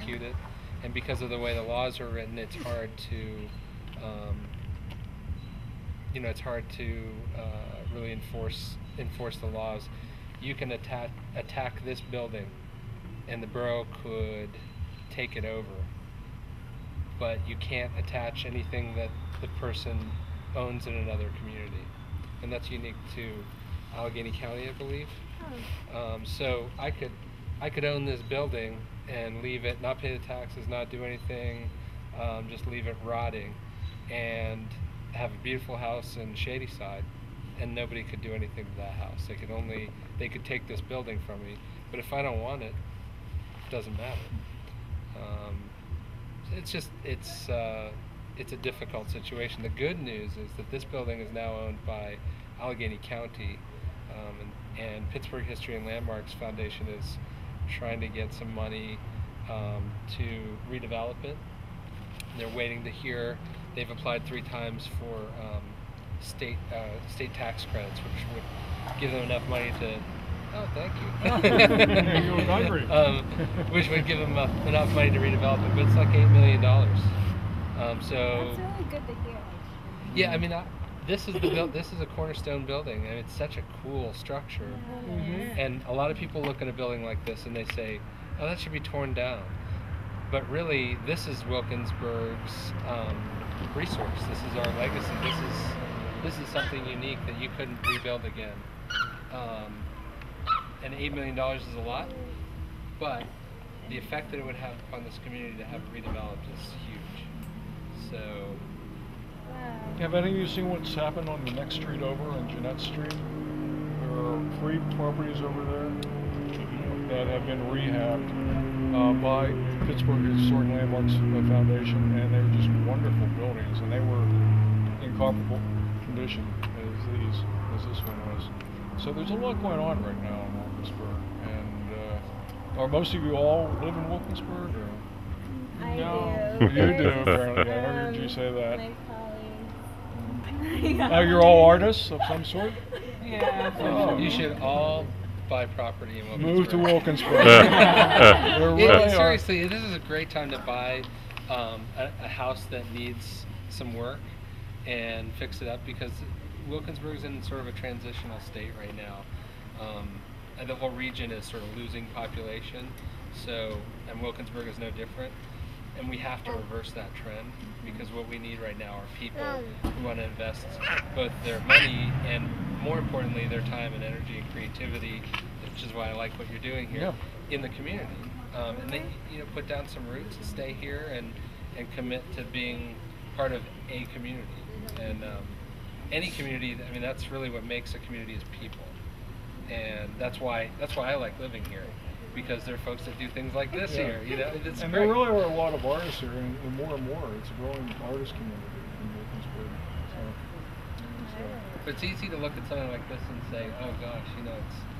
execute it. And because of the way the laws are written, it's hard to, it's hard to really enforce the laws. You can attack this building, and the borough could take it over, but you can't attach anything that the person owns in another community, and that's unique to Allegheny County, I believe. So I could own this building and leave it, not pay the taxes, not do anything, just leave it rotting, and have a beautiful house in Shadyside, and nobody could do anything to that house. They could take this building from me, but if I don't want it, it doesn't matter. It's a difficult situation. The good news is that this building is now owned by Allegheny County, and Pittsburgh History and Landmarks Foundation is trying to get some money to redevelop it. They're waiting to hear. They've applied 3 times for state tax credits, which would give them enough money to. Oh, thank you. You're hungry. Which would give them enough money to redevelop it, but it's like $8 million. So. That's really good to hear. Yeah, I mean, this is a cornerstone building, and it's such a cool structure. And a lot of people look at a building like this and they say, "Oh, that should be torn down." But really, this is Wilkinsburg's resource. This is our legacy. This is something unique that you couldn't rebuild again. And $8 million is a lot, but the effect that it would have upon this community to have it redeveloped is huge. So. Have any of you seen what's happened on the next street over on Jeanette Street? There are 3 properties over there that have been rehabbed by Pittsburgh Historic Landmarks Foundation, and they were just wonderful buildings, and they were in comparable condition as this one was. So there's a lot going on right now in Wilkinsburg, and are most of you all live in Wilkinsburg? Or? I No. do. You do, apparently. I heard you say that. My Oh, you're all artists of some sort? Yeah. Oh. You should all buy property in Wilkinsburg. Move to Wilkinsburg. There really are. Seriously, this is a great time to buy a house that needs some work and fix it up, because Wilkinsburg's in sort of a transitional state right now. And the whole region is sort of losing population, and Wilkinsburg is no different. And we have to reverse that trend, because what we need right now are people who want to invest both their money and, more importantly, their time and energy and creativity, which is why I like what you're doing here, in the community. And they, put down some roots and stay here and commit to being part of a community. And any community, I mean, that's really what makes a community, is people. And that's why I like living here. Because there are folks that do things like this here, it's and great. there really are a lot of artists here, and more and more. It's a growing artist community in Wilkinsburg. But it's easy to look at something like this and say, "Oh gosh,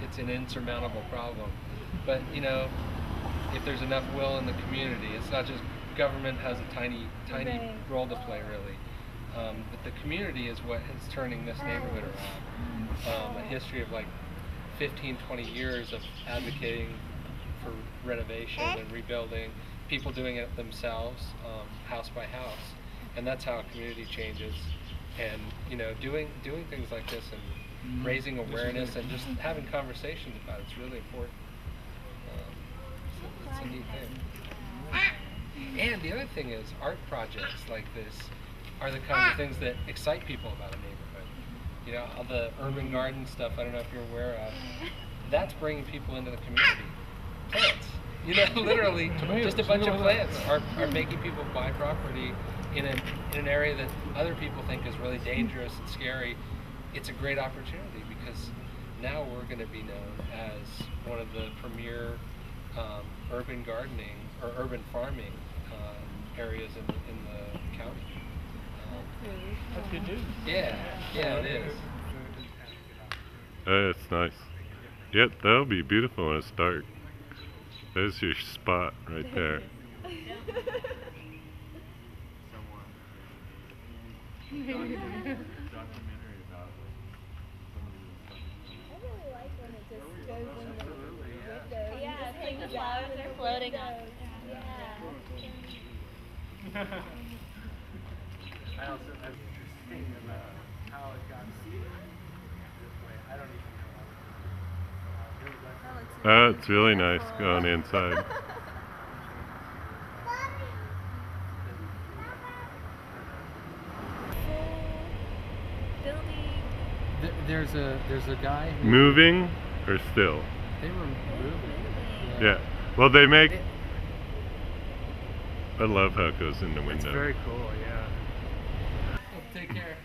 it's an insurmountable problem." But if there's enough will in the community, it's not just government has a tiny role to play, really. But the community is what is turning this neighborhood around. A history of like 15, 20 years of advocating for renovation and rebuilding, people doing it themselves, house by house, and that's how a community changes. And doing things like this and raising awareness and just having conversations about it's really important. It's a neat thing. And the other thing is, art projects like this are the kinds of things that excite people about a neighborhood. All the urban garden stuff, I don't know if you're aware of, that's bringing people into the community. Plants. Literally, just a bunch of plants are making people buy property in an area that other people think is really dangerous and scary. It's a great opportunity, because now we're going to be known as one of the premier urban gardening or urban farming areas in the county. That's good news. Yeah, it is. That's nice. Yep, that'll be beautiful when it's dark. There's your spot right there. Yeah, it's like the flowers are floating up. Yeah. I also have this thing about how it got seated this way. I don't even know how it It's really nice going inside. There's a guy who Moving or still? they were moving. Yeah. Well, they make. I love how it goes in the window. It's very cool, yeah. Take care.